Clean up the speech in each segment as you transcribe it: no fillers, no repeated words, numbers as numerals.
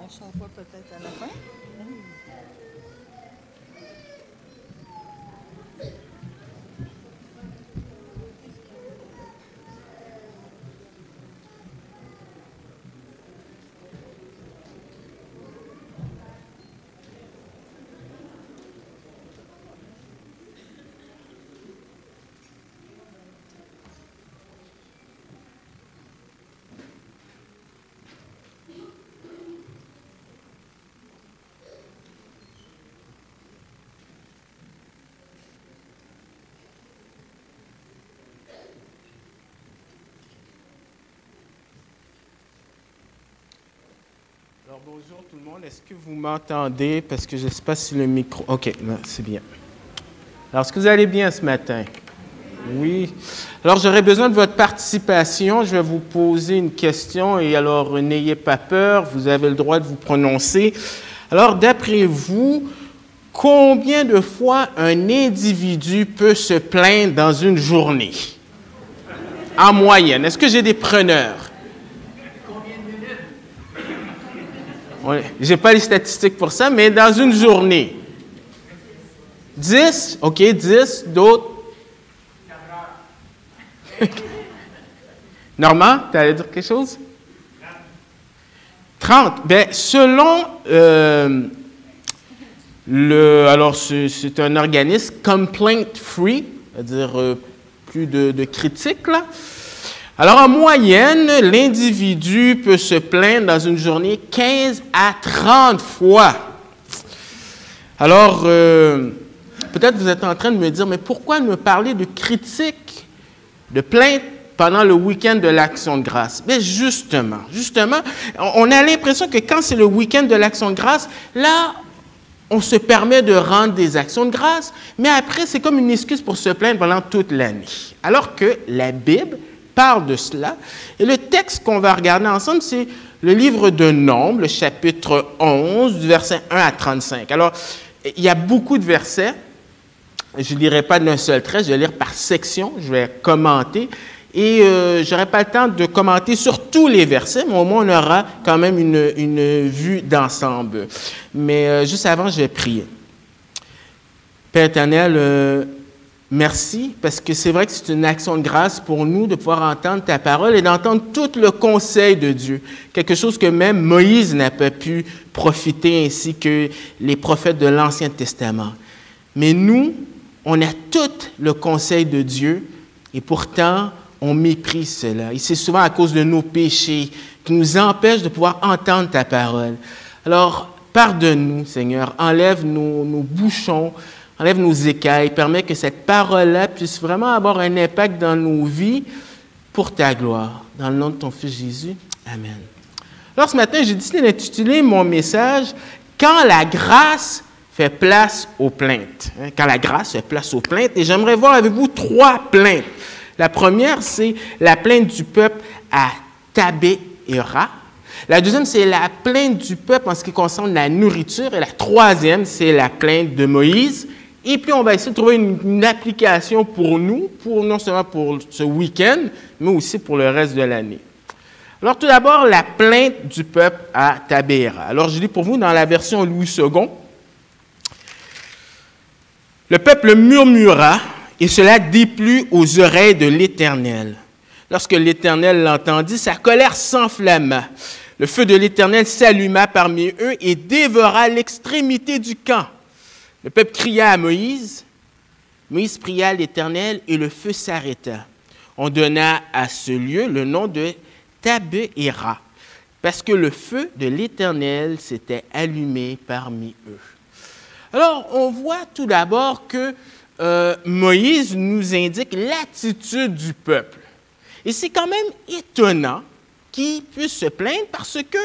prochaine fois, peut-être à la fin. Alors, bonjour tout le monde. Est-ce que vous m'entendez? Parce que je ne sais pas si le micro... OK, là, c'est bien. Alors, est-ce que vous allez bien ce matin? Oui. Alors, j'aurais besoin de votre participation. Je vais vous poser une question et alors, n'ayez pas peur. Vous avez le droit de vous prononcer. Alors, d'après vous, combien de fois un individu peut se plaindre dans une journée? En moyenne. Est-ce que j'ai des preneurs? Je n'ai pas les statistiques pour ça, mais dans une journée. 10? OK, 10. D'autres? Normand, tu allais dire quelque chose? 30. Bien, selon alors, c'est un organisme complaint free, c'est-à-dire plus de critiques, là. Alors, en moyenne, l'individu peut se plaindre dans une journée 15 à 30 fois. Alors, peut-être vous êtes en train de me dire, mais pourquoi me parler de critiques, de plaintes pendant le week-end de l'Action de grâce? Bien, justement, on a l'impression que quand c'est le week-end de l'Action de grâce, là, on se permet de rendre des actions de grâce, mais après, c'est comme une excuse pour se plaindre pendant toute l'année. Alors que la Bible parle de cela. Et le texte qu'on va regarder ensemble, c'est le livre de Nombres, le chapitre 11, du verset 1 à 35. Alors, il y a beaucoup de versets. Je ne lirai pas d'un seul trait, je vais lire par section, je vais commenter. Et je n'aurai pas le temps de commenter sur tous les versets, mais au moins on aura quand même une vue d'ensemble. Mais juste avant, je vais prier. Père éternel, merci, parce que c'est vrai que c'est une action de grâce pour nous de pouvoir entendre ta parole et d'entendre tout le conseil de Dieu. Quelque chose que même Moïse n'a pas pu profiter, ainsi que les prophètes de l'Ancien Testament. Mais nous, on a tout le conseil de Dieu et pourtant, on méprise cela. Et c'est souvent à cause de nos péchés qui nous empêchent de pouvoir entendre ta parole. Alors, pardonne-nous, Seigneur. Enlève nos bouchons, enlève nos écailles, permets que cette parole-là puisse vraiment avoir un impact dans nos vies pour ta gloire. Dans le nom de ton Fils Jésus, amen. Alors, ce matin, j'ai décidé d'intituler mon message « Quand la grâce fait place aux plaintes ». Quand la grâce fait place aux plaintes. Et j'aimerais voir avec vous 3 plaintes. La première, c'est la plainte du peuple à Tabéhéra. La deuxième, c'est la plainte du peuple en ce qui concerne la nourriture. Et la troisième, c'est la plainte de Moïse. Et puis, on va essayer de trouver une application pour nous, non seulement pour ce week-end, mais aussi pour le reste de l'année. Alors, tout d'abord, la plainte du peuple à Tabéhéra. Alors, je lis pour vous dans la version Louis II. Le peuple murmura, et cela déplut aux oreilles de l'Éternel. Lorsque l'Éternel l'entendit, sa colère s'enflamma. Le feu de l'Éternel s'alluma parmi eux et dévora l'extrémité du camp. Le peuple cria à Moïse. Moïse pria à l'Éternel et le feu s'arrêta. On donna à ce lieu le nom de Tabéhéra, parce que le feu de l'Éternel s'était allumé parmi eux. Alors, on voit tout d'abord que Moïse nous indique l'attitude du peuple. Et c'est quand même étonnant qu'il puisse se plaindre parce que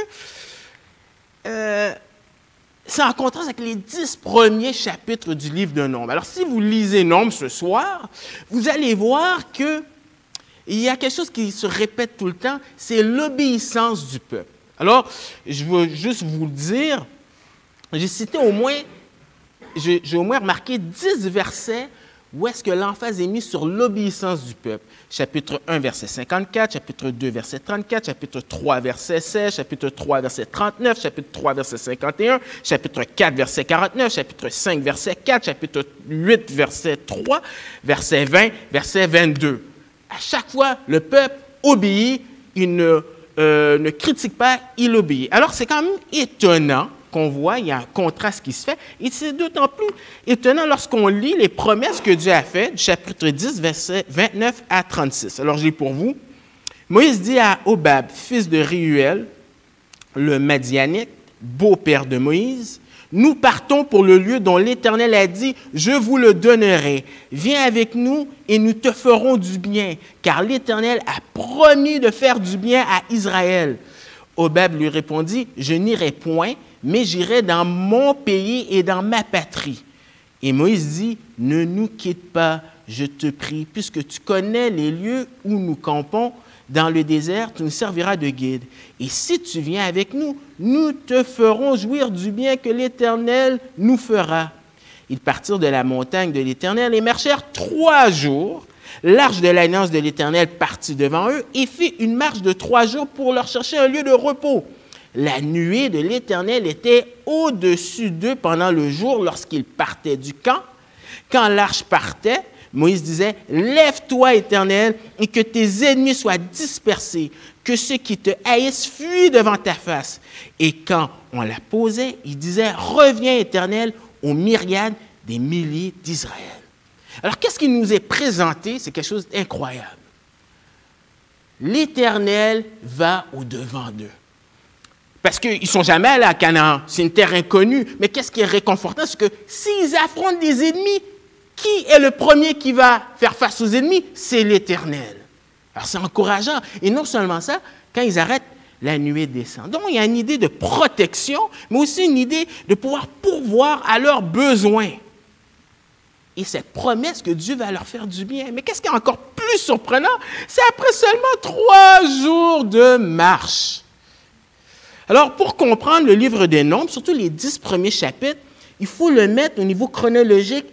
c'est en contraste avec les 10 premiers chapitres du livre de Nombres. Alors, si vous lisez Nombres ce soir, vous allez voir qu'il y a quelque chose qui se répète tout le temps, c'est l'obéissance du peuple. Alors, je veux juste vous le dire, j'ai au moins remarqué 10 versets où est-ce que l'emphase est mise sur l'obéissance du peuple. Chapitre 1, verset 54, chapitre 2, verset 34, chapitre 3, verset 16, chapitre 3, verset 39, chapitre 3, verset 51, chapitre 4, verset 49, chapitre 5, verset 4, chapitre 8, verset 3, verset 20, verset 22. À chaque fois, le peuple obéit, il ne critique pas, il obéit. Alors, c'est quand même étonnant qu'on voit, il y a un contraste qui se fait, et c'est d'autant plus étonnant lorsqu'on lit les promesses que Dieu a faites, du chapitre 10, versets 29 à 36. Alors, je lis pour vous. Moïse dit à Hobab, fils de Réuel, le Madianite, beau-père de Moïse, « Nous partons pour le lieu dont l'Éternel a dit, « Je vous le donnerai. Viens avec nous et nous te ferons du bien, car l'Éternel a promis de faire du bien à Israël. » Hobab lui répondit, « Je n'irai point, mais j'irai dans mon pays et dans ma patrie. » Et Moïse dit, « Ne nous quitte pas, je te prie, puisque tu connais les lieux où nous campons dans le désert, tu nous serviras de guide. Et si tu viens avec nous, nous te ferons jouir du bien que l'Éternel nous fera. » Ils partirent de la montagne de l'Éternel et marchèrent 3 jours. L'arche de l'alliance de l'Éternel partit devant eux et fit une marche de 3 jours pour leur chercher un lieu de repos. La nuée de l'Éternel était au-dessus d'eux pendant le jour lorsqu'ils partaient du camp. Quand l'arche partait, Moïse disait, « Lève-toi, Éternel, et que tes ennemis soient dispersés, que ceux qui te haïssent fuient devant ta face. » Et quand on la posait, il disait, « Reviens, Éternel, aux myriades des milliers d'Israël. » Alors, qu'est-ce qui nous est présenté? C'est quelque chose d'incroyable. L'Éternel va au-devant d'eux. Parce qu'ils ne sont jamais allés à Canaan, c'est une terre inconnue. Mais qu'est-ce qui est réconfortant? C'est que s'ils affrontent des ennemis, qui est le premier qui va faire face aux ennemis? C'est l'Éternel. Alors, c'est encourageant. Et non seulement ça, quand ils arrêtent, la nuée descend. Donc, il y a une idée de protection, mais aussi une idée de pouvoir pourvoir à leurs besoins. Et cette promesse que Dieu va leur faire du bien. Mais qu'est-ce qui est encore plus surprenant? C'est après seulement 3 jours de marche. Alors, pour comprendre le livre des Nombres, surtout les 10 premiers chapitres, il faut le mettre au niveau chronologique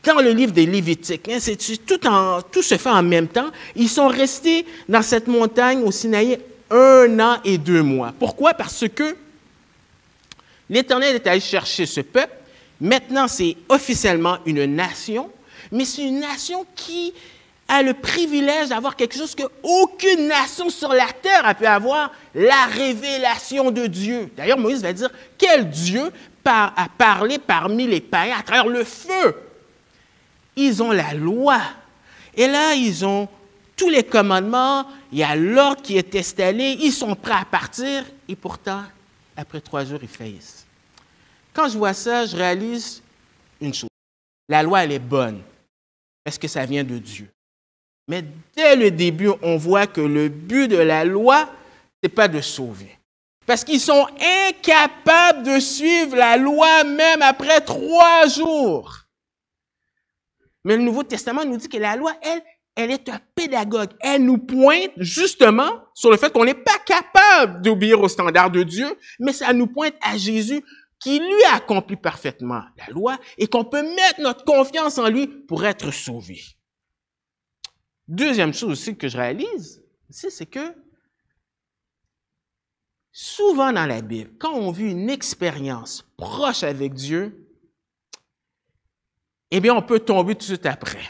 dans le livre des Lévitiques. Tout se fait en même temps. Ils sont restés dans cette montagne au Sinaï 1 an et 2 mois. Pourquoi? Parce que l'Éternel est allé chercher ce peuple. Maintenant, c'est officiellement une nation, mais c'est une nation qui a le privilège d'avoir quelque chose qu'aucune nation sur la terre a pu avoir, la révélation de Dieu. D'ailleurs, Moïse va dire, quel Dieu a parlé parmi les païens à travers le feu? Ils ont la loi. Et là, ils ont tous les commandements, il y a l'ordre qui est installé, ils sont prêts à partir, et pourtant, après 3 jours, ils faillissent. Quand je vois ça, je réalise une chose. La loi, elle est bonne, parce que ça vient de Dieu. Mais dès le début, on voit que le but de la loi, ce n'est pas de sauver. Parce qu'ils sont incapables de suivre la loi même après 3 jours. Mais le Nouveau Testament nous dit que la loi, elle est un pédagogue. Elle nous pointe justement sur le fait qu'on n'est pas capable d'obéir aux standards de Dieu, mais ça nous pointe à Jésus qui lui a accompli parfaitement la loi et qu'on peut mettre notre confiance en lui pour être sauvé. Deuxième chose aussi que je réalise, c'est que souvent dans la Bible, quand on vit une expérience proche avec Dieu, eh bien, on peut tomber tout de suite après.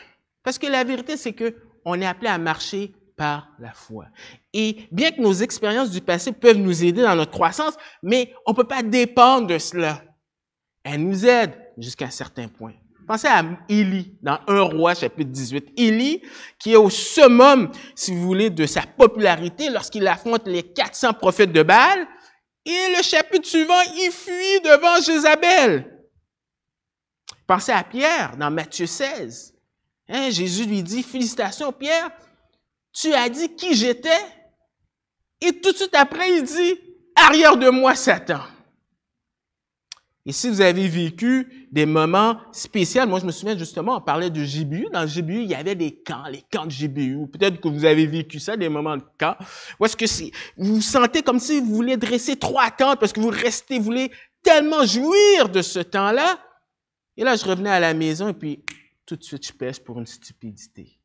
Parce que la vérité, c'est qu'on est appelé à marcher par la foi. Et bien que nos expériences du passé peuvent nous aider dans notre croissance, mais on ne peut pas dépendre de cela. Elles nous aident jusqu'à un certain point. Pensez à Élie, dans 1 Roi, chapitre 18. Élie, qui est au summum, si vous voulez, de sa popularité lorsqu'il affronte les 400 prophètes de Baal. Et le chapitre suivant, il fuit devant Jézabel. Pensez à Pierre, dans Matthieu 16. Jésus lui dit, « Félicitations, Pierre, tu as dit qui j'étais. » Et tout de suite après, il dit, « Arrière de moi, Satan. » Et si vous avez vécu des moments spéciaux, moi je me souviens justement, on parlait de GBU. Dans le GBU, il y avait des camps, les camps de GBU. Peut-être que vous avez vécu ça, des moments de camp. Ou est-ce que vous vous sentez comme si vous vouliez dresser 3 tentes parce que vous voulez tellement jouir de ce temps-là. Et là, je revenais à la maison et puis tout de suite je pêche pour une stupidité.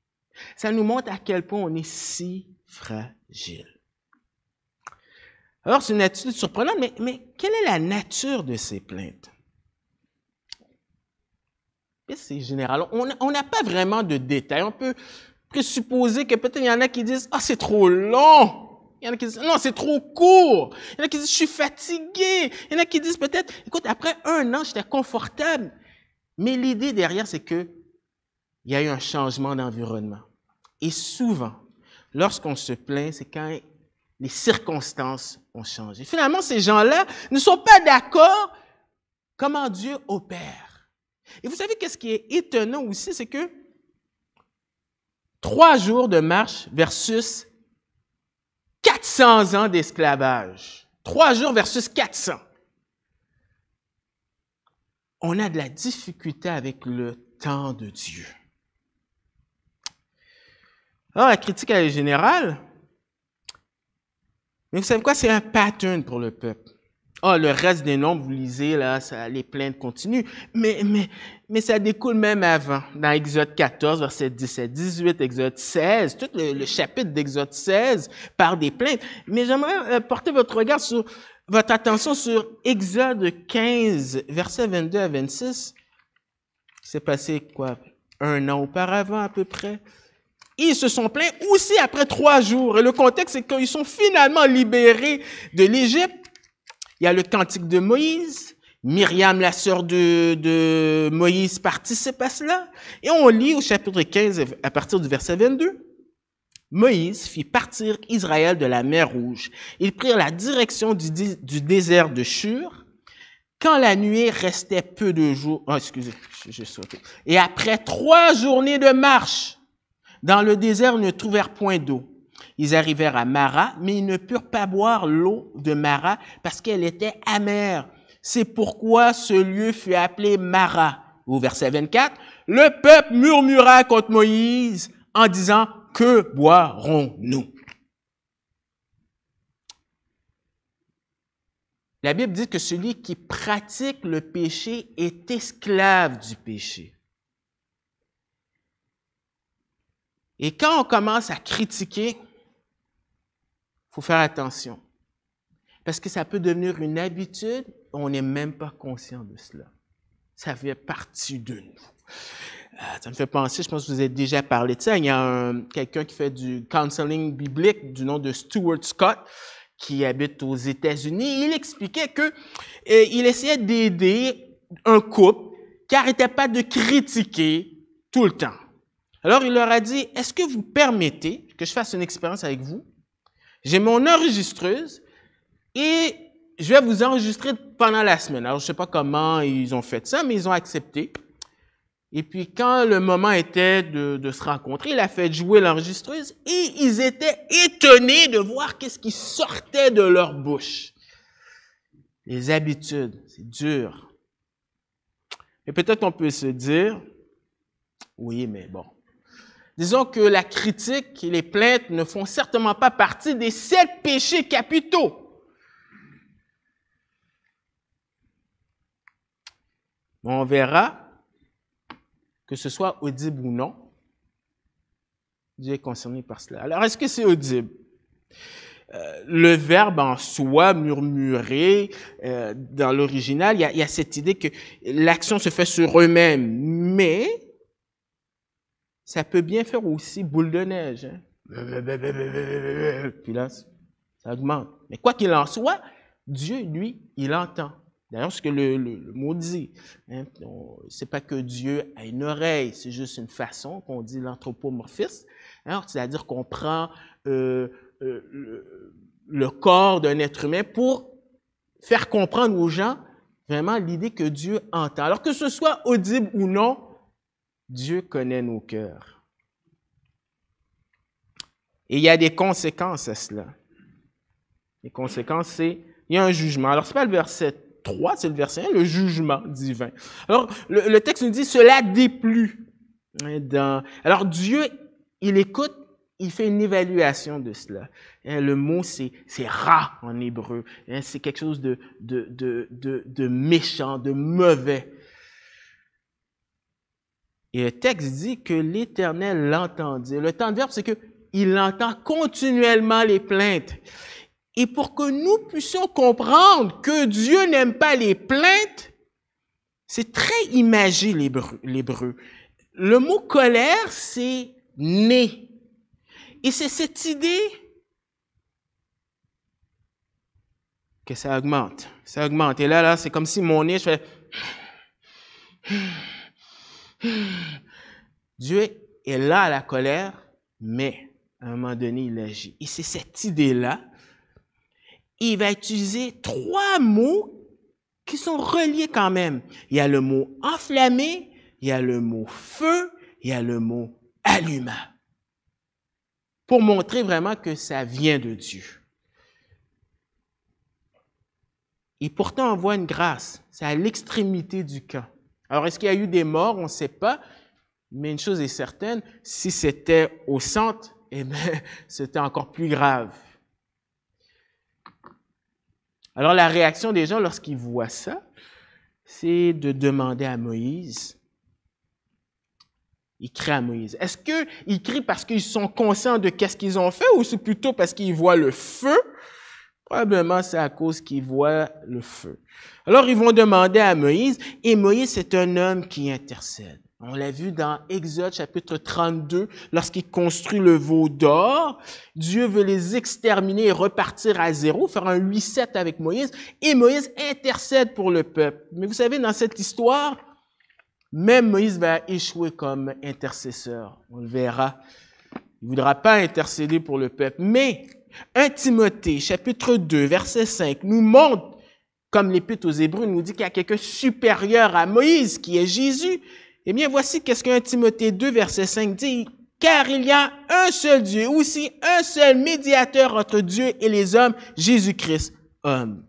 Ça nous montre à quel point on est si fragile. Alors, c'est une attitude surprenante, mais quelle est la nature de ces plaintes? C'est général. On n'a pas vraiment de détails. On peut présupposer que peut-être il y en a qui disent « Ah, c'est trop long! » Il y en a qui disent « Non, c'est trop court! » Il y en a qui disent « Je suis fatigué! » Il y en a qui disent peut-être « Écoute, après 1 an, j'étais confortable. » Mais l'idée derrière, c'est que il y a eu un changement d'environnement. Et souvent, lorsqu'on se plaint, c'est quand les circonstances ont changé. Finalement, ces gens-là ne sont pas d'accord comment Dieu opère. Et vous savez qu'est-ce qui est étonnant aussi, c'est que 3 jours de marche versus 400 ans d'esclavage. 3 jours versus 400. On a de la difficulté avec le temps de Dieu. Alors, la critique, elle est générale. Mais vous savez quoi? C'est un pattern pour le peuple. Ah, le reste des nombres, vous lisez, là, ça, les plaintes continuent. Mais ça découle même avant. Dans Exode 14, verset 17-18, Exode 16, tout le chapitre d'Exode 16 parle des plaintes. Mais j'aimerais porter votre attention sur Exode 15, verset 22 à 26. C'est passé, quoi, 1 an auparavant, à peu près. Ils se sont plaints aussi après 3 jours. Et le contexte, c'est qu'ils sont finalement libérés de l'Égypte. Il y a le cantique de Moïse. Myriam, la sœur de Moïse, participe à cela. Et on lit au chapitre 15, à partir du verset 22. Moïse fit partir Israël de la mer Rouge. Ils prirent la direction du désert de Shur. Quand la nuée restait peu de jours... Oh, excusez, j'ai sauté. Et après 3 journées de marche, dans le désert, ils ne trouvèrent point d'eau. Ils arrivèrent à Mara, mais ils ne purent pas boire l'eau de Mara parce qu'elle était amère. C'est pourquoi ce lieu fut appelé Mara. Au verset 24, le peuple murmura contre Moïse en disant, « Que boirons-nous? » La Bible dit que celui qui pratique le péché est esclave du péché. Et quand on commence à critiquer, il faut faire attention. Parce que ça peut devenir une habitude, on n'est même pas conscient de cela. Ça fait partie de nous. Ça me fait penser, je pense que vous avez déjà parlé de ça, il y a quelqu'un qui fait du counseling biblique du nom de Stuart Scott, qui habite aux États-Unis. Il expliquait que il essayait d'aider un couple qui n'arrêtait pas de critiquer tout le temps. Alors, il leur a dit, est-ce que vous permettez que je fasse une expérience avec vous? J'ai mon enregistreuse et je vais vous enregistrer pendant la semaine. Alors, je ne sais pas comment ils ont fait ça, mais ils ont accepté. Et puis, quand le moment était de se rencontrer, il a fait jouer l'enregistreuse et ils étaient étonnés de voir qu'est-ce qui sortait de leur bouche. Les habitudes, c'est dur. Et peut-être qu'on peut se dire, oui, mais bon. Disons que la critique et les plaintes ne font certainement pas partie des 7 péchés capitaux. On verra, que ce soit audible ou non, Dieu est concerné par cela. Alors, est-ce que c'est audible? Le verbe en soi, murmurer, dans l'original, il y a cette idée que l'action se fait sur eux-mêmes, mais ça peut bien faire aussi boule de neige. Hein? Puis là, ça augmente. Mais quoi qu'il en soit, Dieu, lui, il entend. D'ailleurs, ce que le mot dit, hein, c'est pas que Dieu a une oreille, c'est juste une façon qu'on dit l'anthropomorphisme. Hein, c'est-à-dire qu'on prend le corps d'un être humain pour faire comprendre aux gens vraiment l'idée que Dieu entend. Alors que ce soit audible ou non, Dieu connaît nos cœurs. Et il y a des conséquences à cela. Les conséquences, c'est, il y a un jugement. Alors, ce n'est pas le verset 3, c'est le verset 1, le jugement divin. Alors, le texte nous dit, cela déplut. Alors, Dieu, il écoute, il fait une évaluation de cela. Le mot, c'est ra en hébreu. C'est quelque chose de méchant, de mauvais. Et le texte dit que l'Éternel l'entendit. Le temps de verbe, c'est qu'il entend continuellement les plaintes. Et pour que nous puissions comprendre que Dieu n'aime pas les plaintes, c'est très imagé l'hébreu. Le mot colère, c'est né. Et c'est cette idée que ça augmente. Ça augmente. Et là, c'est comme si mon nez, je fais... Dieu est là à la colère, mais à un moment donné, il agit. Et c'est cette idée-là. Il va utiliser 3 mots qui sont reliés quand même. Il y a le mot enflammé, il y a le mot feu, il y a le mot alluma. Pour montrer vraiment que ça vient de Dieu. Et pourtant, on voit une grâce. C'est à l'extrémité du camp. Alors, est-ce qu'il y a eu des morts? On ne sait pas. Mais une chose est certaine, si c'était au centre, eh bien, c'était encore plus grave. Alors, la réaction des gens lorsqu'ils voient ça, c'est de demander à Moïse. Ils crient à Moïse. Est-ce qu'ils crient parce qu'ils sont conscients de qu'est-ce qu'ils ont fait ou c'est plutôt parce qu'ils voient le feu? Probablement, c'est à cause qu'ils voient le feu. Alors, ils vont demander à Moïse, et Moïse, c'est un homme qui intercède. On l'a vu dans Exode chapitre 32, lorsqu'il construit le veau d'or, Dieu veut les exterminer et repartir à zéro, faire un 8-7 avec Moïse, et Moïse intercède pour le peuple. Mais vous savez, dans cette histoire, même Moïse va échouer comme intercesseur. On le verra. Il ne voudra pas intercéder pour le peuple. Mais 1 Timothée, chapitre 2, verset 5, nous montre, comme l'Épître aux Hébreux nous dit qu'il y a quelqu'un supérieur à Moïse, qui est Jésus. Eh bien, voici qu'est-ce que 1 Timothée 2, verset 5 dit. « Car il y a un seul Dieu, aussi un seul médiateur entre Dieu et les hommes, Jésus-Christ, homme,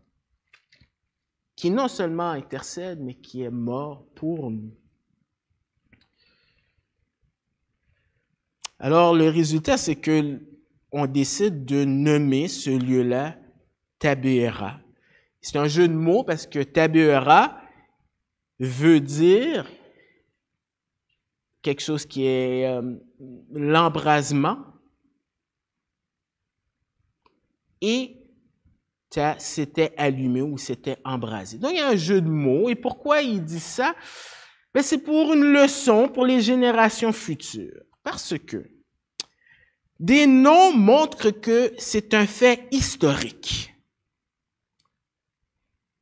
qui non seulement intercède, mais qui est mort pour nous. » Alors, le résultat, c'est que on décide de nommer ce lieu-là Tabéra. C'est un jeu de mots parce que Tabéra veut dire quelque chose qui est l'embrasement et c'était allumé ou c'était embrasé. Donc, il y a un jeu de mots. Et pourquoi il dit ça? Ben, c'est pour une leçon pour les générations futures. Parce que des noms montrent que c'est un fait historique.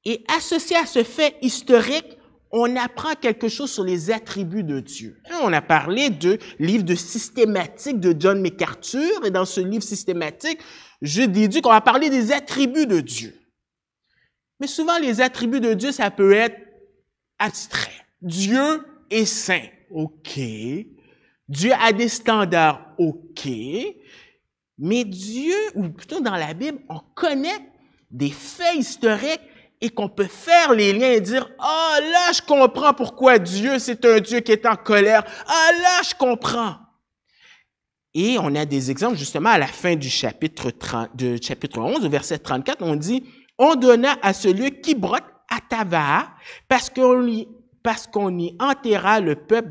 Et associé à ce fait historique, on apprend quelque chose sur les attributs de Dieu. On a parlé de livre de systématique de John MacArthur, et dans ce livre systématique, je déduis qu'on va parler des attributs de Dieu. Mais souvent, les attributs de Dieu, ça peut être abstrait. Dieu est saint. OK. Dieu a des standards. OK. Mais Dieu, ou plutôt dans la Bible, on connaît des faits historiques et qu'on peut faire les liens et dire « Ah, là, je comprends pourquoi Dieu, c'est un Dieu qui est en colère. Ah, là, je comprends. » Et on a des exemples, justement, à la fin du chapitre 11, au verset 34, on dit « On donna à ce lieu Kibroth Hattaavah parce qu'on y enterra le peuple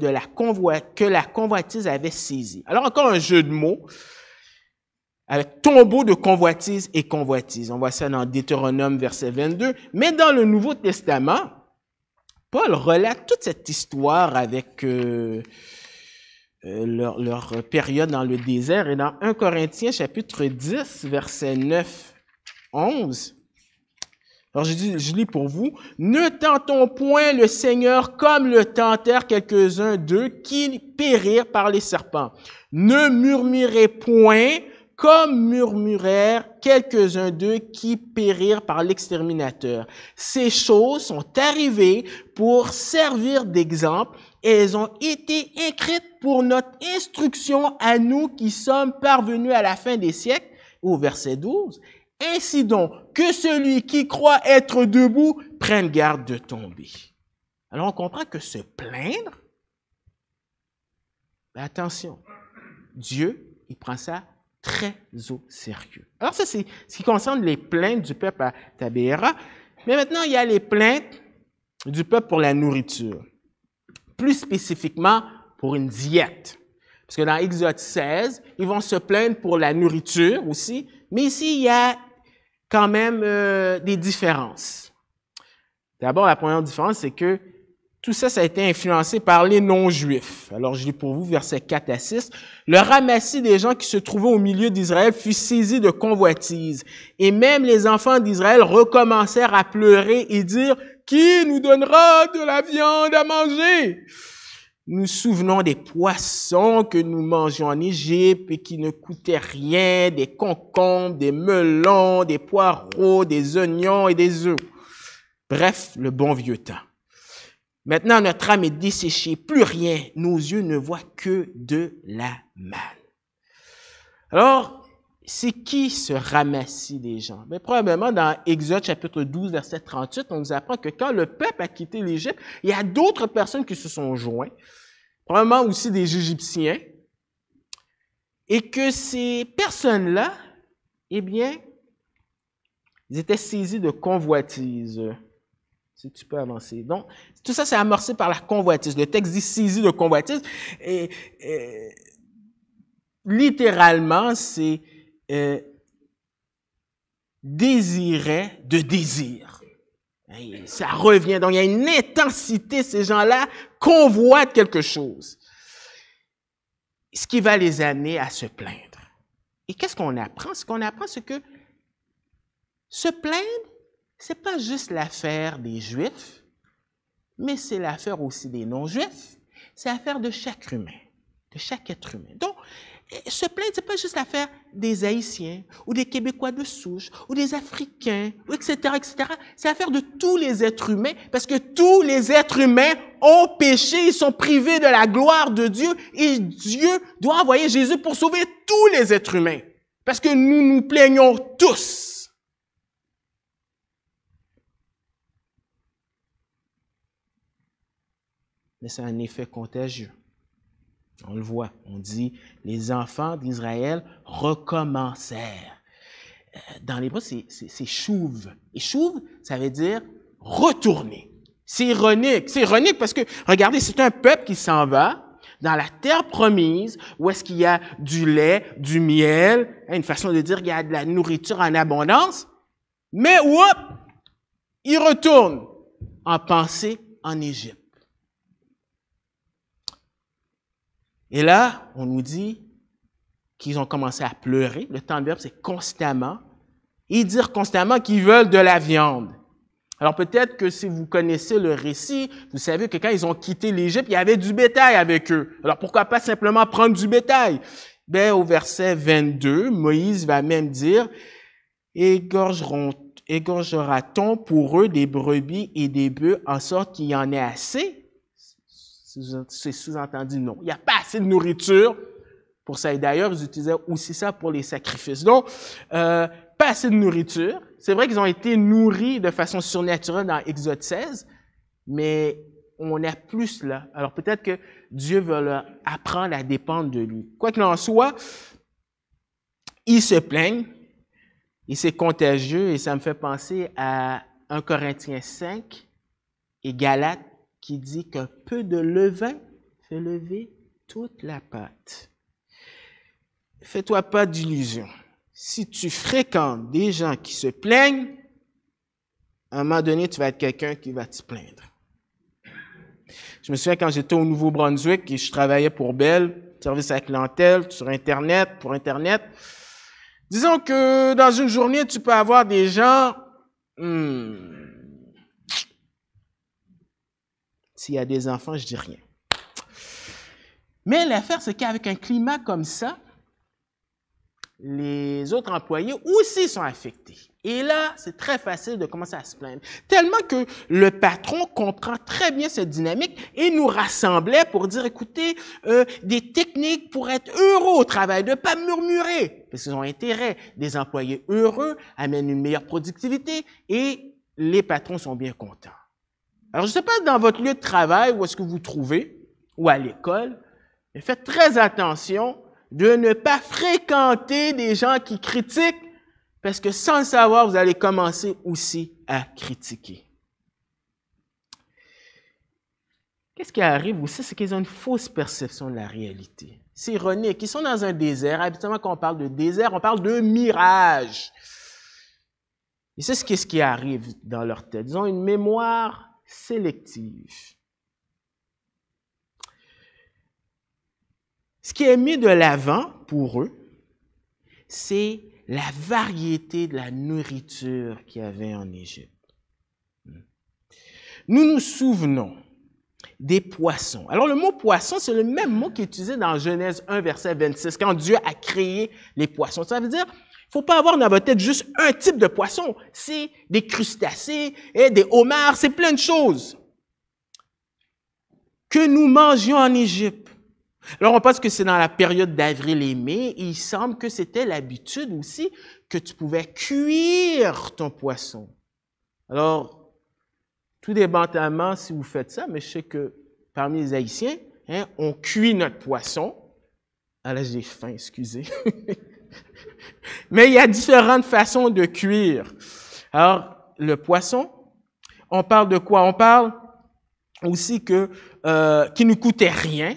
que la convoitise avait saisi. » Alors, encore un jeu de mots avec tombeau de convoitise et convoitise. On voit ça dans Deutéronome, verset 22. Mais dans le Nouveau Testament, Paul relate toute cette histoire avec leur période dans le désert. Et dans 1 Corinthiens, chapitre 10, verset 9-11, alors je lis pour vous. « Ne tentons point le Seigneur comme le tentèrent quelques-uns d'eux qui périrent par les serpents. Ne murmurez point comme murmurèrent quelques-uns d'eux qui périrent par l'exterminateur. Ces choses sont arrivées pour servir d'exemple et elles ont été écrites pour notre instruction à nous qui sommes parvenus à la fin des siècles. » Au verset 12. « Ainsi donc, que celui qui croit être debout prenne garde de tomber. » Alors on comprend que se plaindre, ben attention, Dieu, il prend ça très au sérieux. Alors ça, c'est ce qui concerne les plaintes du peuple à Tabéra. Mais maintenant, il y a les plaintes du peuple pour la nourriture. Plus spécifiquement, pour une diète. Parce que dans Exode 16, ils vont se plaindre pour la nourriture aussi, mais ici, il y a quand même des différences. D'abord, la première différence, c'est que tout ça, ça a été influencé par les non-juifs. Alors, je lis pour vous versets 4 à 6. Le ramassis des gens qui se trouvaient au milieu d'Israël fut saisi de convoitise. Et même les enfants d'Israël recommencèrent à pleurer et dire, « Qui nous donnera de la viande à manger? » Nous souvenons des poissons que nous mangions en Égypte et qui ne coûtaient rien, des concombres, des melons, des poireaux, des oignons et des œufs. Bref, le bon vieux temps. Maintenant, notre âme est desséchée, plus rien. Nos yeux ne voient que de la manne. Alors, c'est qui ce ramassis des gens? Bien, probablement dans Exode chapitre 12, verset 38, on nous apprend que quand le peuple a quitté l'Égypte, il y a d'autres personnes qui se sont joints, probablement aussi des Égyptiens, et que ces personnes-là, eh bien, ils étaient saisis de convoitise. Si tu peux avancer. Donc, tout ça, c'est amorcé par la convoitise. Le texte dit saisi de convoitise. Et littéralement, c'est désirait de désir. Et ça revient. Donc, il y a une intensité. Ces gens-là convoitent quelque chose. Ce qui va les amener à se plaindre. Et qu'est-ce qu'on apprend? Ce qu'on apprend, c'est que se plaindre, c'est pas juste l'affaire des Juifs, mais c'est l'affaire aussi des non-Juifs. C'est l'affaire de chaque humain, de chaque être humain. Donc, se plaindre, c'est pas juste l'affaire des Haïtiens, ou des Québécois de souche, ou des Africains, etc., etc. C'est l'affaire de tous les êtres humains, parce que tous les êtres humains ont péché, ils sont privés de la gloire de Dieu, et Dieu doit envoyer Jésus pour sauver tous les êtres humains, parce que nous nous plaignons tous. Mais c'est un effet contagieux. On le voit. On dit, les enfants d'Israël recommencèrent. Dans l'hébreu, c'est chouv. Et chouv, ça veut dire retourner. C'est ironique. C'est ironique parce que, regardez, c'est un peuple qui s'en va dans la terre promise, où est-ce qu'il y a du lait, du miel, une façon de dire qu'il y a de la nourriture en abondance, mais hop, ils retournent en pensée en Égypte. Et là, on nous dit qu'ils ont commencé à pleurer. Le temps de verbe, c'est constamment. Et dire constamment qu'ils veulent de la viande. Alors peut-être que si vous connaissez le récit, vous savez que quand ils ont quitté l'Égypte, il y avait du bétail avec eux. Alors pourquoi pas simplement prendre du bétail? Ben, au verset 22, Moïse va même dire, égorgera-t-on pour eux des brebis et des bœufs en sorte qu'il y en ait assez? C'est sous-entendu non. Il n'y a pas assez de nourriture pour ça. Et d'ailleurs, ils utilisaient aussi ça pour les sacrifices. Donc, pas assez de nourriture. C'est vrai qu'ils ont été nourris de façon surnaturelle dans Exode 16, mais on a plus là. Alors peut-être que Dieu veut leur apprendre à dépendre de lui. Quoi qu'il en soit, ils se plaignent et c'est contagieux et ça me fait penser à 1 Corinthiens 5 et Galates qui dit qu'un peu de levain fait lever toute la pâte. Fais-toi pas d'illusions. Si tu fréquentes des gens qui se plaignent, à un moment donné, tu vas être quelqu'un qui va te plaindre. Je me souviens quand j'étais au Nouveau-Brunswick et je travaillais pour Bell, service à la clientèle, sur Internet, pour Internet. Disons que dans une journée, tu peux avoir des gens... S'il y a des enfants, je dis rien. Mais l'affaire, c'est qu'avec un climat comme ça, les autres employés aussi sont affectés. Et là, c'est très facile de commencer à se plaindre. Tellement que le patron comprend très bien cette dynamique et nous rassemblait pour dire, écoutez, des techniques pour être heureux au travail, de ne pas murmurer, parce qu'ils ont intérêt. Des employés heureux amènent une meilleure productivité et les patrons sont bien contents. Alors, je ne sais pas dans votre lieu de travail où est-ce que vous vous trouvez, ou à l'école, mais faites très attention de ne pas fréquenter des gens qui critiquent, parce que sans le savoir, vous allez commencer aussi à critiquer. qu'est-ce qui arrive aussi, c'est qu'ils ont une fausse perception de la réalité. C'est ironique. Ils sont dans un désert. Habituellement, quand on parle de désert, on parle de mirage. Et c'est ce qui arrive dans leur tête. Ils ont une mémoire sélective. Ce qui est mis de l'avant pour eux, c'est la variété de la nourriture qu'il y avait en Égypte. Nous nous souvenons des poissons. Alors, le mot poisson, c'est le même mot qui est utilisé dans Genèse 1, verset 26, quand Dieu a créé les poissons. Ça veut dire, il ne faut pas avoir dans votre tête juste un type de poisson. C'est des crustacés, et des homards, c'est plein de choses que nous mangions en Égypte. Alors, on pense que c'est dans la période d'avril et mai, et il semble que c'était l'habitude aussi que tu pouvais cuire ton poisson. Alors, tout dépendamment si vous faites ça, mais je sais que parmi les Haïtiens, on cuit notre poisson. Ah là, j'ai faim, excusez. Mais il y a différentes façons de cuire. Alors, le poisson, on parle de quoi? On parle aussi qui ne coûtait rien.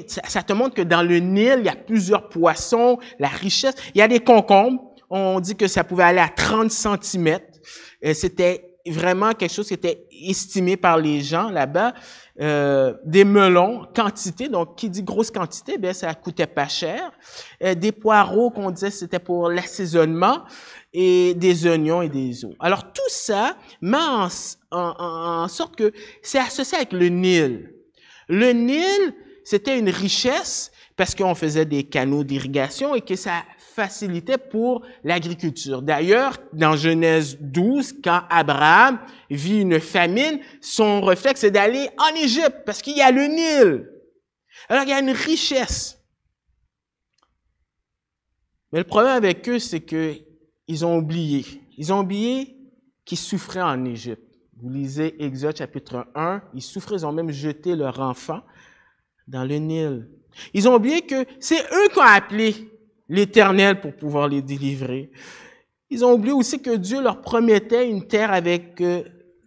Ça te montre que dans le Nil, il y a plusieurs poissons, la richesse. Il y a des concombres. On dit que ça pouvait aller à 30 centimètres. C'était vraiment quelque chose qui était estimé par les gens là-bas. Des melons, quantité, donc qui dit grosse quantité, bien ça coûtait pas cher. Des poireaux qu'on disait c'était pour l'assaisonnement et des oignons et des œufs. Alors tout ça met en sorte que c'est associé avec le Nil. Le Nil, c'était une richesse parce qu'on faisait des canaux d'irrigation et que ça facilitait pour l'agriculture. D'ailleurs, dans Genèse 12, quand Abraham vit une famine, son réflexe c'est d'aller en Égypte parce qu'il y a le Nil. Alors, il y a une richesse. Mais le problème avec eux, c'est qu'ils ont oublié. Ils ont oublié qu'ils souffraient en Égypte. Vous lisez Exode chapitre 1, ils souffraient, ils ont même jeté leur enfant dans le Nil. Ils ont oublié que c'est eux qui ont appelé l'Éternel pour pouvoir les délivrer. Ils ont oublié aussi que Dieu leur promettait une terre avec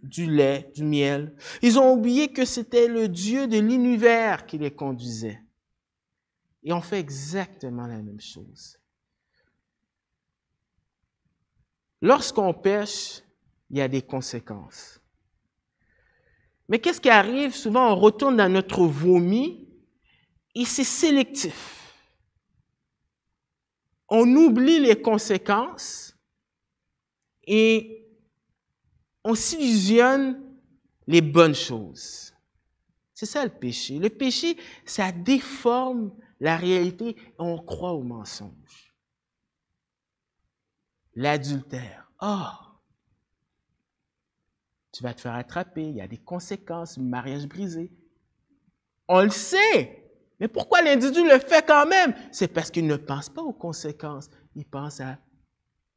du lait, du miel. Ils ont oublié que c'était le Dieu de l'univers qui les conduisait. Et on fait exactement la même chose. Lorsqu'on pêche, il y a des conséquences. Mais qu'est-ce qui arrive? Souvent, on retourne dans notre vomi et c'est sélectif. On oublie les conséquences et on s'illusionne les bonnes choses. C'est ça le péché. Le péché, ça déforme la réalité et on croit au mensonge. L'adultère. Tu vas te faire attraper, il y a des conséquences, mariage brisé. On le sait. Mais pourquoi l'individu le fait quand même? C'est parce qu'il ne pense pas aux conséquences. Il pense à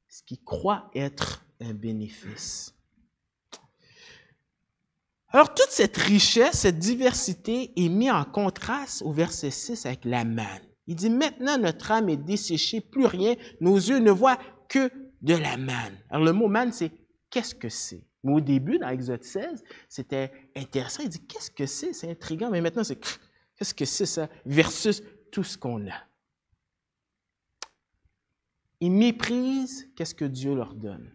ce qu'il croit être un bénéfice. Alors, toute cette richesse, cette diversité est mise en contraste au verset 6 avec la manne. Il dit, maintenant notre âme est desséchée, plus rien, nos yeux ne voient que de la manne. Alors, le mot manne, c'est qu'est-ce que c'est? Mais au début, dans Exode 16, c'était intéressant. Il dit, qu'est-ce que c'est? C'est intriguant, mais maintenant, c'est qu'est-ce que c'est ça? Versus tout ce qu'on a. Ils méprisent qu'est-ce que Dieu leur donne.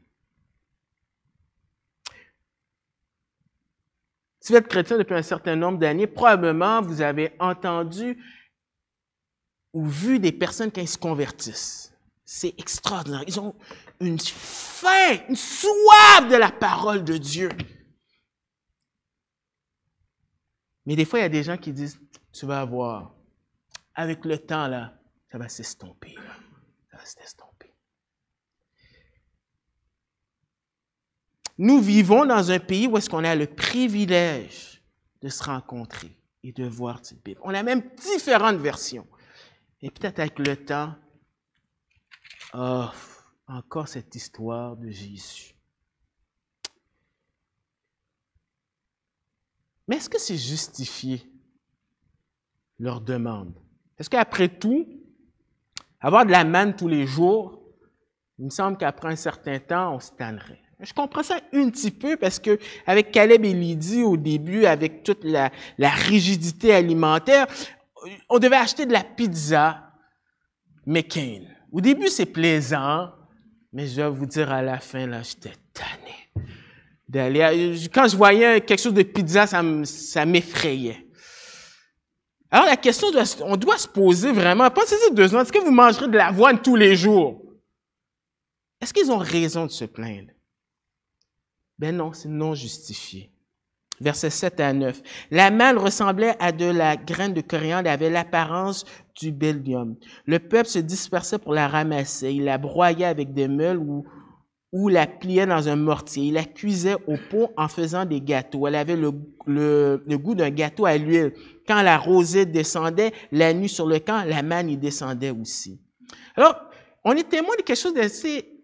Si vous êtes chrétien depuis un certain nombre d'années, probablement vous avez entendu ou vu des personnes quand ils se convertissent. C'est extraordinaire. Ils ont une faim, une soif de la parole de Dieu. Mais des fois, il y a des gens qui disent, tu vas voir, avec le temps, là, ça va s'estomper. Ça va s'estomper. Nous vivons dans un pays où est-ce qu'on a le privilège de se rencontrer et de voir cette Bible. On a même différentes versions. Et peut-être avec le temps, encore cette histoire de Jésus. Mais est-ce que c'est justifié, leur demande? Est-ce qu'après tout, avoir de la manne tous les jours, il me semble qu'après un certain temps, on se tannerait. Je comprends ça un petit peu parce que avec Caleb et Lydie au début, avec toute la rigidité alimentaire, on devait acheter de la pizza McCain. Au début, c'est plaisant, mais je dois vous dire à la fin, là, j'étais tanné. Quand je voyais quelque chose de pizza, ça m'effrayait. Alors la question, on doit se poser vraiment, pensez-y 2 ans, est-ce que vous mangerez de l'avoine tous les jours? Est-ce qu'ils ont raison de se plaindre? Ben non, c'est non justifié. Versets 7 à 9. La manne ressemblait à de la graine de coriandre et avait l'apparence du bdellium. Le peuple se dispersait pour la ramasser. Il la broyait avec des meules ou la pliait dans un mortier. Il la cuisait au pot en faisant des gâteaux. Elle avait le goût d'un gâteau à l'huile. Quand la rosée descendait la nuit sur le camp, la manne y descendait aussi. Alors, on est témoin de quelque chose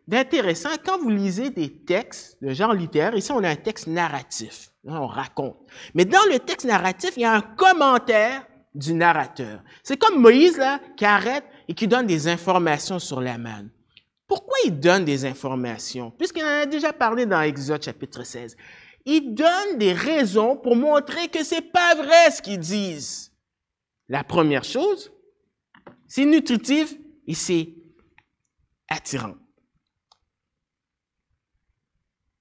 d'intéressant. Quand vous lisez des textes de genre littéraire, ici on a un texte narratif, on raconte. Mais dans le texte narratif, il y a un commentaire du narrateur. C'est comme Moïse là, qui arrête et qui donne des informations sur la manne. Pourquoi il donne des informations? Puisqu'il en a déjà parlé dans Exode chapitre 16. Il donne des raisons pour montrer que c'est pas vrai ce qu'ils disent. La première chose, c'est nutritif et c'est attirant.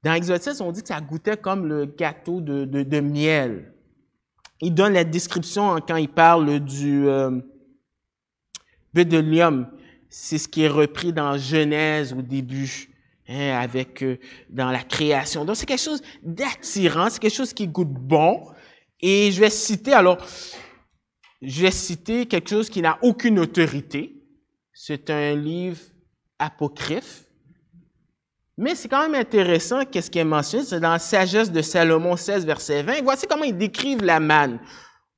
Dans Exode 16, on dit que ça goûtait comme le gâteau de miel. Il donne la description quand il parle du bdellium. C'est ce qui est repris dans Genèse au début, dans la création. Donc, c'est quelque chose d'attirant, c'est quelque chose qui goûte bon. Et je vais citer quelque chose qui n'a aucune autorité. C'est un livre apocryphe. Mais c'est quand même intéressant qu'est-ce qui est mentionné, c'est dans Sagesse de Salomon 16, verset 20. Voici comment ils décrivent la manne.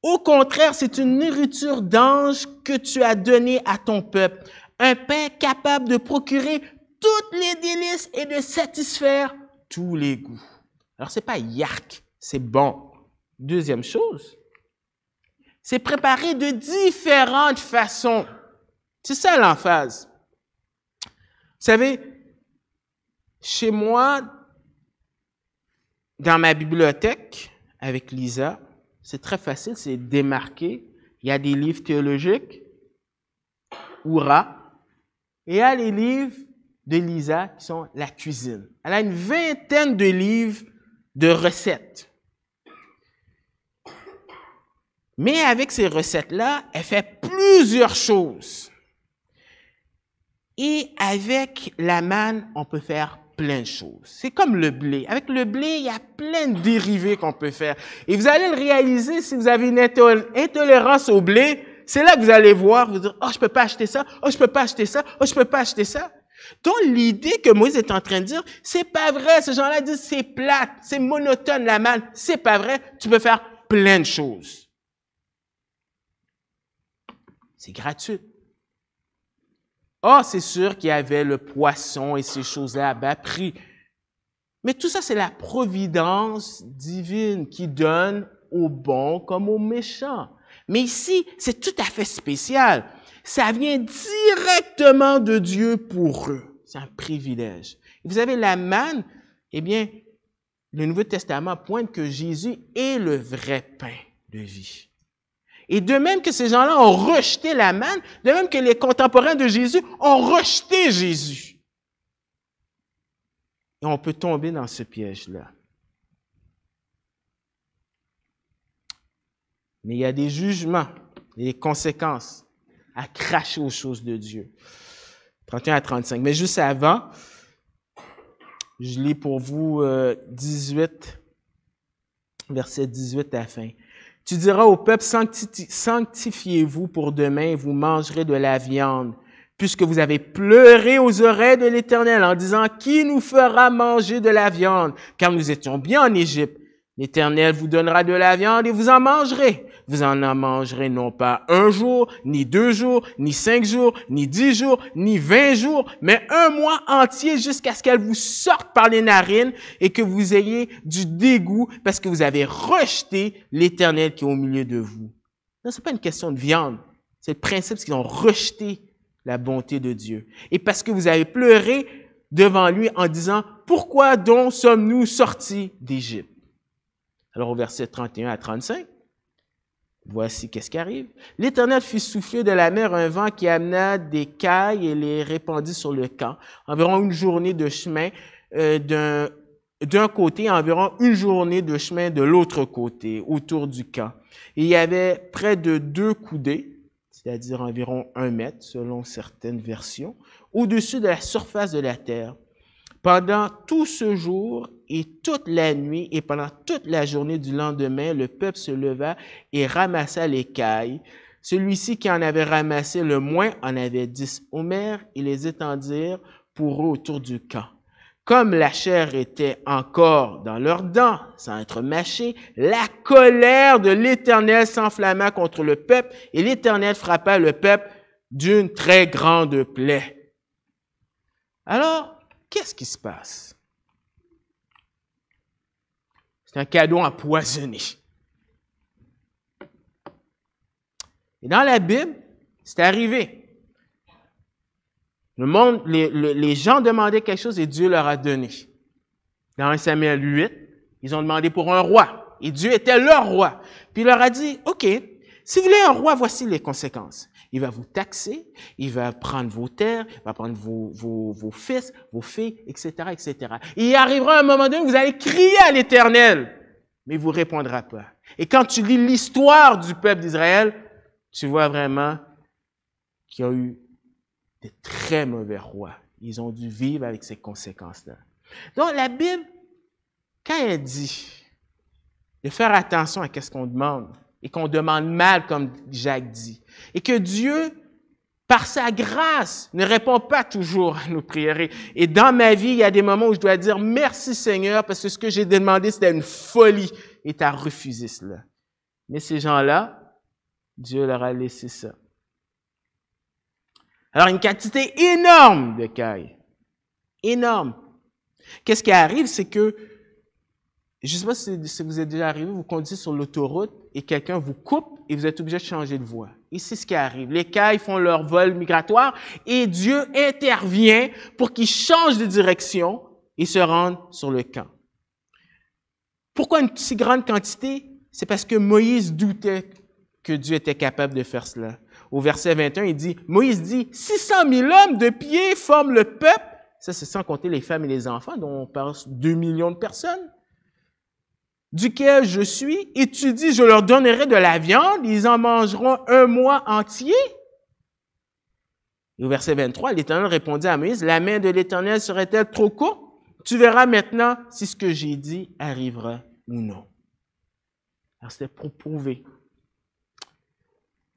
Au contraire, c'est une nourriture d'ange que tu as donnée à ton peuple, un pain capable de procurer toutes les délices et de satisfaire tous les goûts. Alors, c'est pas yark, c'est bon. Deuxième chose, c'est préparé de différentes façons. C'est ça l'emphase. Vous savez, chez moi, dans ma bibliothèque, avec Lisa, c'est très facile, c'est démarqué. Il y a des livres théologiques, Oura, et il y a les livres de Lisa qui sont la cuisine. Elle a une 20aine de livres de recettes. Mais avec ces recettes-là, elle fait plusieurs choses. Et avec la manne, on peut faire plein de choses. C'est comme le blé. Avec le blé, il y a plein de dérivés qu'on peut faire. Et vous allez le réaliser si vous avez une intolérance au blé. C'est là que vous allez voir, vous dire, oh, je peux pas acheter ça, oh, je peux pas acheter ça, oh, je peux pas acheter ça. Donc, l'idée que Moïse est en train de dire, c'est pas vrai. Ces gens-là disent, c'est plate, c'est monotone, la manne. C'est pas vrai. Tu peux faire plein de choses. C'est gratuit. Oh, c'est sûr qu'il y avait le poisson et ces choses-là à bas prix. Mais tout ça, c'est la providence divine qui donne aux bons comme aux méchants. Mais ici, c'est tout à fait spécial. Ça vient directement de Dieu pour eux. C'est un privilège. Et vous avez la manne, eh bien, le Nouveau Testament pointe que Jésus est le vrai pain de vie. Et de même que ces gens-là ont rejeté la manne, de même que les contemporains de Jésus ont rejeté Jésus. Et on peut tomber dans ce piège-là. Mais il y a des jugements et des conséquences à cracher aux choses de Dieu. 31 à 35. Mais juste avant, je lis pour vous 18, verset 18 à la fin. Tu diras au peuple, sanctifiez-vous pour demain et vous mangerez de la viande, puisque vous avez pleuré aux oreilles de l'Éternel en disant, qui nous fera manger de la viande? Car nous étions bien en Égypte. L'Éternel vous donnera de la viande et vous en mangerez. Vous en mangerez non pas 1 jour, ni 2 jours, ni 5 jours, ni 10 jours, ni 20 jours, mais 1 mois entier jusqu'à ce qu'elle vous sorte par les narines et que vous ayez du dégoût parce que vous avez rejeté l'Éternel qui est au milieu de vous. Non, c'est pas une question de viande. C'est le principe qu'ils ont rejeté la bonté de Dieu. Et parce que vous avez pleuré devant lui en disant, « Pourquoi donc sommes-nous sortis d'Égypte? » Alors au verset 31 à 35, voici qu'est-ce qui arrive. « L'Éternel fit souffler de la mer un vent qui amena des cailles et les répandit sur le camp, environ une journée de chemin d'un côté, environ une journée de chemin de l'autre côté, autour du camp. Et il y avait près de 2 coudées, c'est-à-dire environ 1 mètre, selon certaines versions, au-dessus de la surface de la terre. Pendant tout ce jour et toute la nuit et pendant toute la journée du lendemain, le peuple se leva et ramassa les cailles. Celui-ci qui en avait ramassé le moins en avait 10 homères et les étendirent pour eux autour du camp. Comme la chair était encore dans leurs dents, sans être mâchée, la colère de l'Éternel s'enflamma contre le peuple et l'Éternel frappa le peuple d'une très grande plaie. Alors, qu'est-ce qui se passe? C'est un cadeau empoisonné. Et dans la Bible, c'est arrivé. Le monde, les gens demandaient quelque chose et Dieu leur a donné. Dans 1 Samuel 8, ils ont demandé pour un roi et Dieu était leur roi. Puis il leur a dit, OK, si vous voulez un roi, voici les conséquences. Il va vous taxer, il va prendre vos terres, il va prendre vos fils, vos filles, etc., etc. Et il arrivera un moment donné où vous allez crier à l'Éternel, mais il ne vous répondra pas. Et quand tu lis l'histoire du peuple d'Israël, tu vois vraiment qu'il y a eu de très mauvais rois. Ils ont dû vivre avec ces conséquences-là. Donc, la Bible, quand elle dit de faire attention à ce qu'on demande, et qu'on demande mal, comme Jacques dit, et que Dieu, par sa grâce, ne répond pas toujours à nos prières. Et dans ma vie, il y a des moments où je dois dire merci Seigneur, parce que ce que j'ai demandé, c'était une folie, et tu as refusé cela. Mais ces gens-là, Dieu leur a laissé ça. Alors, une quantité énorme de cailles. Énorme. Qu'est-ce qui arrive, c'est que, je ne sais pas si vous êtes déjà arrivé, vous conduisez sur l'autoroute et quelqu'un vous coupe et vous êtes obligé de changer de voie. Et c'est ce qui arrive. Les cailles font leur vol migratoire et Dieu intervient pour qu'ils changent de direction et se rendent sur le camp. Pourquoi une si grande quantité? C'est parce que Moïse doutait que Dieu était capable de faire cela. Au verset 21, il dit, Moïse dit, 600 000 hommes de pied forment le peuple. Ça, c'est sans compter les femmes et les enfants, dont on parle 2 millions de personnes. Duquel je suis, et tu dis, je leur donnerai de la viande, ils en mangeront 1 mois entier. Et au verset 23, l'Éternel répondit à Moïse, la main de l'Éternel serait-elle trop courte? Tu verras maintenant si ce que j'ai dit arrivera ou non. Alors, c'était pour prouver.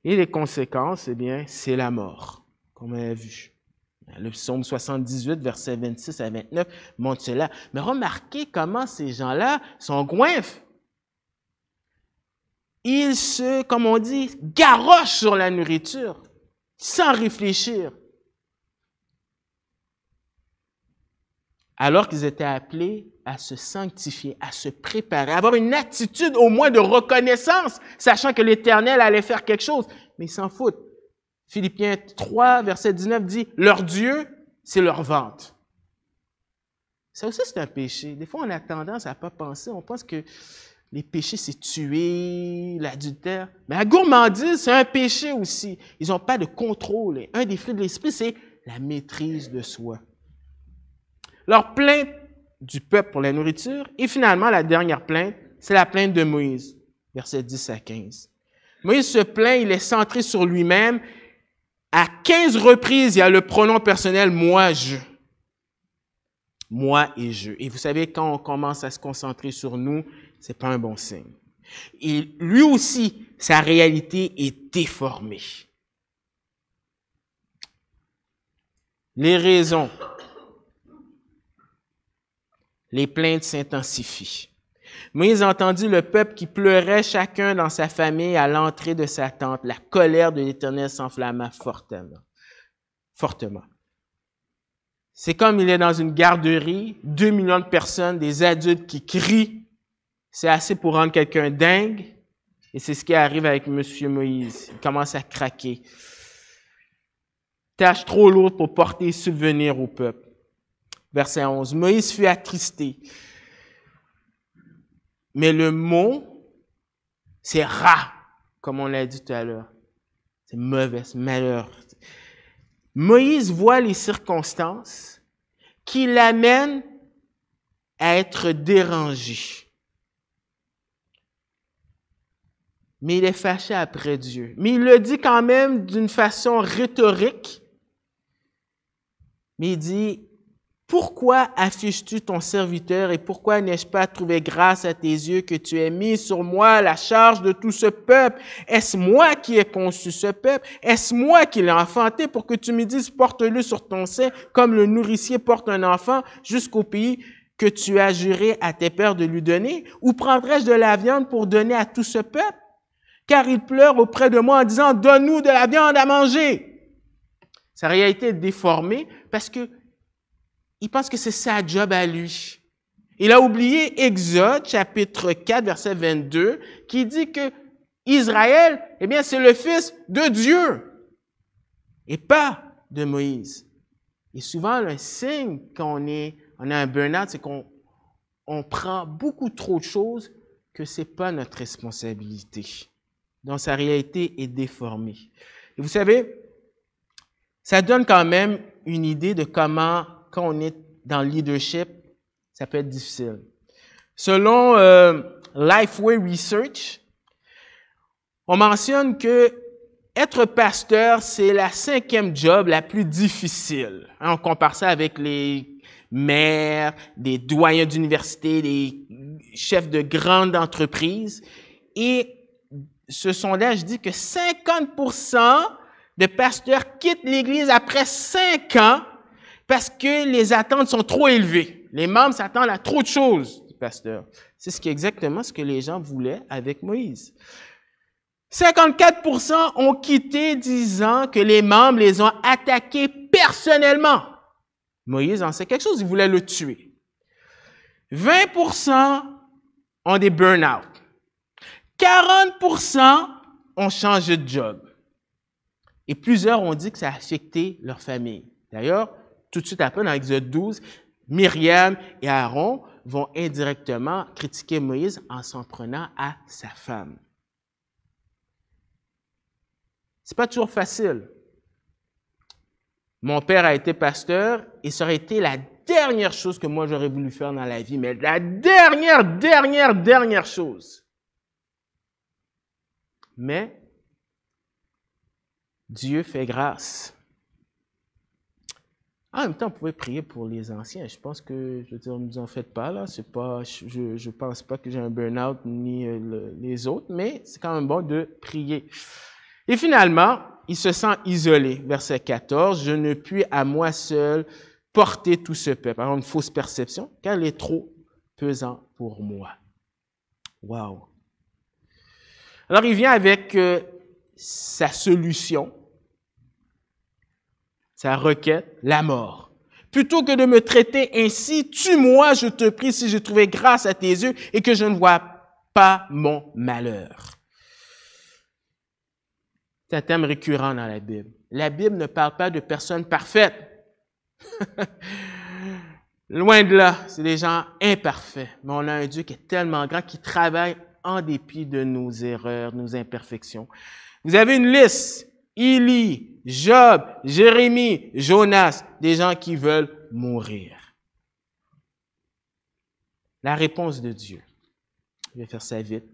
Et les conséquences, eh bien, c'est la mort, comme on a vu. Le psaume 78, versets 26 à 29, montre cela. Mais remarquez comment ces gens-là sont goinfres. Ils se, comme on dit, garochent sur la nourriture, sans réfléchir. Alors qu'ils étaient appelés à se sanctifier, à se préparer, à avoir une attitude au moins de reconnaissance, sachant que l'Éternel allait faire quelque chose. Mais ils s'en foutent. Philippiens 3, verset 19 dit, leur Dieu, c'est leur ventre. Ça aussi, c'est un péché. Des fois, on a tendance à ne pas penser. On pense que les péchés, c'est tuer, l'adultère. Mais la gourmandise, c'est un péché aussi. Ils n'ont pas de contrôle. Un des fruits de l'esprit, c'est la maîtrise de soi. Leur plainte du peuple pour la nourriture. Et finalement, la dernière plainte, c'est la plainte de Moïse, versets 10 à 15. Moïse se plaint, il est centré sur lui-même. À 15 reprises, il y a le pronom personnel « moi, je ». Moi et je. Et vous savez, quand on commence à se concentrer sur nous, c'est pas un bon signe. Et lui aussi, sa réalité est déformée. Les raisons. Les plaintes s'intensifient. Moïse entendit le peuple qui pleurait chacun dans sa famille à l'entrée de sa tente. La colère de l'Éternel s'enflamma fortement. C'est comme il est dans une garderie, 2 millions de personnes, des adultes qui crient. C'est assez pour rendre quelqu'un dingue. Et c'est ce qui arrive avec M. Moïse. Il commence à craquer. Tâche trop lourde pour porter et subvenir au peuple. verset 11. Moïse fut attristé. Mais le mot, c'est ra, comme on l'a dit tout à l'heure. C'est mauvais, c'est malheur. Moïse voit les circonstances qui l'amènent à être dérangé. Mais il est fâché après Dieu. Mais il le dit quand même d'une façon rhétorique. Mais il dit, pourquoi affiches-tu ton serviteur et pourquoi n'ai-je pas trouvé grâce à tes yeux que tu aies mis sur moi la charge de tout ce peuple? Est-ce moi qui ai conçu ce peuple? Est-ce moi qui l'ai enfanté pour que tu me dises, porte-le sur ton sein comme le nourricier porte un enfant jusqu'au pays que tu as juré à tes pères de lui donner? Ou prendrais-je de la viande pour donner à tout ce peuple? Car il pleure auprès de moi en disant, donne-nous de la viande à manger. Sa réalité est déformée parce que il pense que c'est sa job à lui. Il a oublié Exode, chapitre 4, verset 22, qui dit que Israël, eh bien, c'est le fils de Dieu et pas de Moïse. Et souvent, le signe qu'on a un burn-out, c'est qu'on prend beaucoup trop de choses que c'est pas notre responsabilité. Donc, sa réalité est déformée. Et vous savez, ça donne quand même une idée de comment, quand on est dans le leadership, ça peut être difficile. Selon Lifeway Research, on mentionne que être pasteur, c'est la 5e job la plus difficile. On compare ça avec les maires, des doyens d'université, des chefs de grandes entreprises. Et ce sondage dit que 50% de pasteurs quittent l'Église après 5 ans parce que les attentes sont trop élevées. Les membres s'attendent à trop de choses du pasteur. C'est exactement ce que les gens voulaient avec Moïse. 54% ont quitté disant que les membres les ont attaqués personnellement. Moïse en sait quelque chose, il voulait le tuer. 20% ont des burn-out. 40% ont changé de job. Et plusieurs ont dit que ça a affecté leur famille. D'ailleurs, tout de suite après, dans Exode 12, Myriam et Aaron vont indirectement critiquer Moïse en s'en prenant à sa femme. C'est pas toujours facile. Mon père a été pasteur et ça aurait été la dernière chose que moi j'aurais voulu faire dans la vie, mais la dernière chose. Mais Dieu fait grâce. En même temps, on pouvait prier pour les anciens. Je pense que, je veux dire, ne vous en faites pas, là. C'est pas, je pense pas que j'ai un burn-out ni les autres, mais c'est quand même bon de prier. Et finalement, il se sent isolé. Verset 14, « Je ne puis à moi seul porter tout ce peuple. » Alors, une fausse perception, car il est trop pesant pour moi. Wow! Alors, il vient avec sa solution, sa requête, la mort. Plutôt que de me traiter ainsi, tue-moi, je te prie, si j'ai trouvé grâce à tes yeux et que je ne vois pas mon malheur. C'est un thème récurrent dans la Bible. La Bible ne parle pas de personnes parfaites. Loin de là, c'est des gens imparfaits. Mais on a un Dieu qui est tellement grand, qui travaille en dépit de nos erreurs, nos imperfections. Vous avez une liste. Élie, Job, Jérémie, Jonas, des gens qui veulent mourir. La réponse de Dieu. Je vais faire ça vite.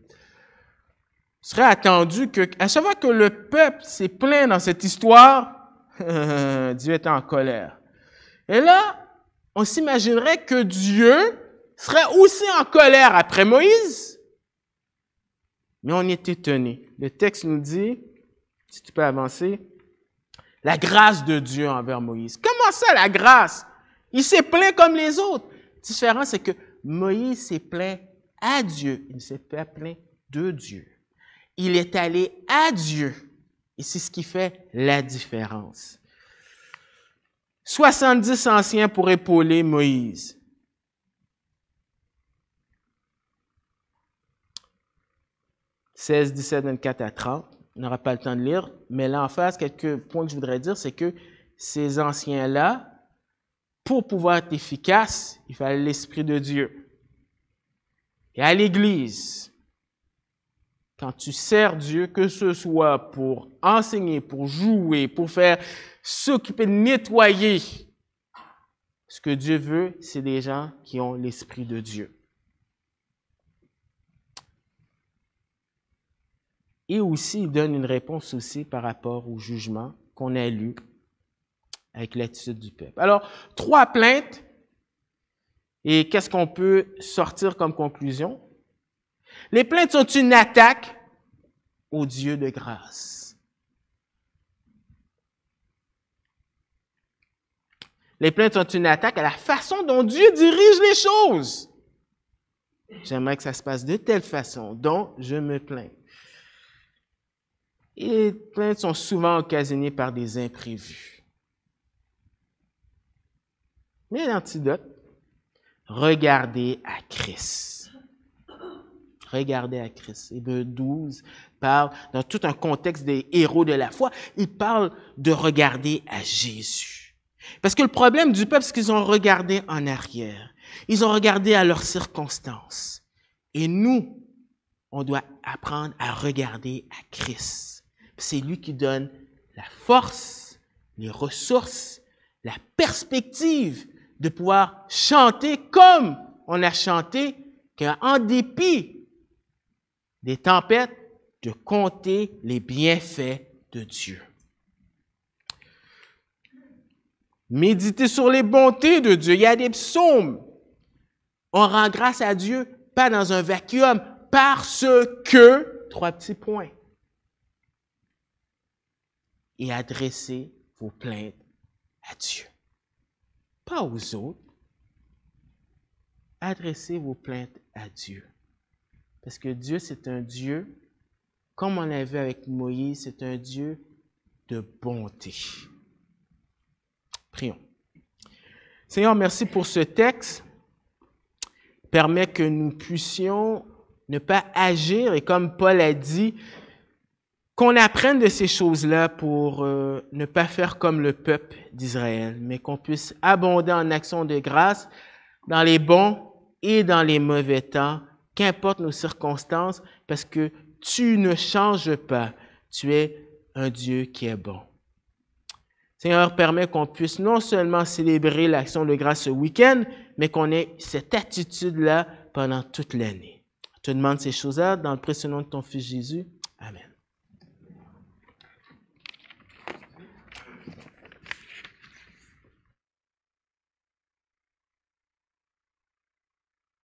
Il serait attendu que, à chaque fois que le peuple s'est plaint dans cette histoire, Dieu était en colère. Et là, on s'imaginerait que Dieu serait aussi en colère après Moïse. Mais on est étonné. Le texte nous dit, si tu peux avancer, la grâce de Dieu envers Moïse. Comment ça, la grâce? Il s'est plaint comme les autres. La différence, c'est que Moïse s'est plaint à Dieu. Il ne s'est pas plaint de Dieu. Il est allé à Dieu. Et c'est ce qui fait la différence. 70 anciens pour épauler Moïse. « 16, 17, 24 à 30. On n'aura pas le temps de lire, mais là, en face, quelques points que je voudrais dire, c'est que ces anciens-là pour pouvoir être efficace, il fallait l'Esprit de Dieu. Et à l'Église, quand tu sers Dieu, que ce soit pour enseigner, pour jouer, pour faire s'occuper de nettoyer, ce que Dieu veut, c'est des gens qui ont l'Esprit de Dieu. Et aussi, il donne une réponse aussi par rapport au jugement qu'on a lu avec l'attitude du peuple. Alors, 3 plaintes. Et qu'est-ce qu'on peut sortir comme conclusion? Les plaintes sont une attaque au Dieu de grâce. Les plaintes sont une attaque à la façon dont Dieu dirige les choses. J'aimerais que ça se passe de telle façon dont je me plains. Et les plaintes sont souvent occasionnées par des imprévus. Mais l'antidote, regardez à Christ. Regardez à Christ. Hébreux 12 parle, dans tout un contexte des héros de la foi, il parle de regarder à Jésus. Parce que le problème du peuple, c'est qu'ils ont regardé en arrière. Ils ont regardé à leurs circonstances. Et nous, on doit apprendre à regarder à Christ. C'est lui qui donne la force, les ressources, la perspective de pouvoir chanter comme on a chanté, qu'en dépit des tempêtes, de compter les bienfaits de Dieu. Méditer sur les bontés de Dieu. Il y a des psaumes. On rend grâce à Dieu, pas dans un vacuum, parce que, 3 petits points. Et adressez vos plaintes à Dieu. Pas aux autres. Adressez vos plaintes à Dieu. Parce que Dieu, c'est un Dieu, comme on l'a vu avec Moïse, c'est un Dieu de bonté. Prions. Seigneur, merci pour ce texte. Permet que nous puissions ne pas agir, et comme Paul a dit, qu'on apprenne de ces choses-là pour ne pas faire comme le peuple d'Israël, mais qu'on puisse abonder en actions de grâce dans les bons et dans les mauvais temps, qu'importe nos circonstances, parce que tu ne changes pas. Tu es un Dieu qui est bon. Seigneur, permet qu'on puisse non seulement célébrer l'action de grâce ce week-end, mais qu'on ait cette attitude-là pendant toute l'année. Je te demande ces choses-là dans le précieux nom de ton Fils Jésus. Amen.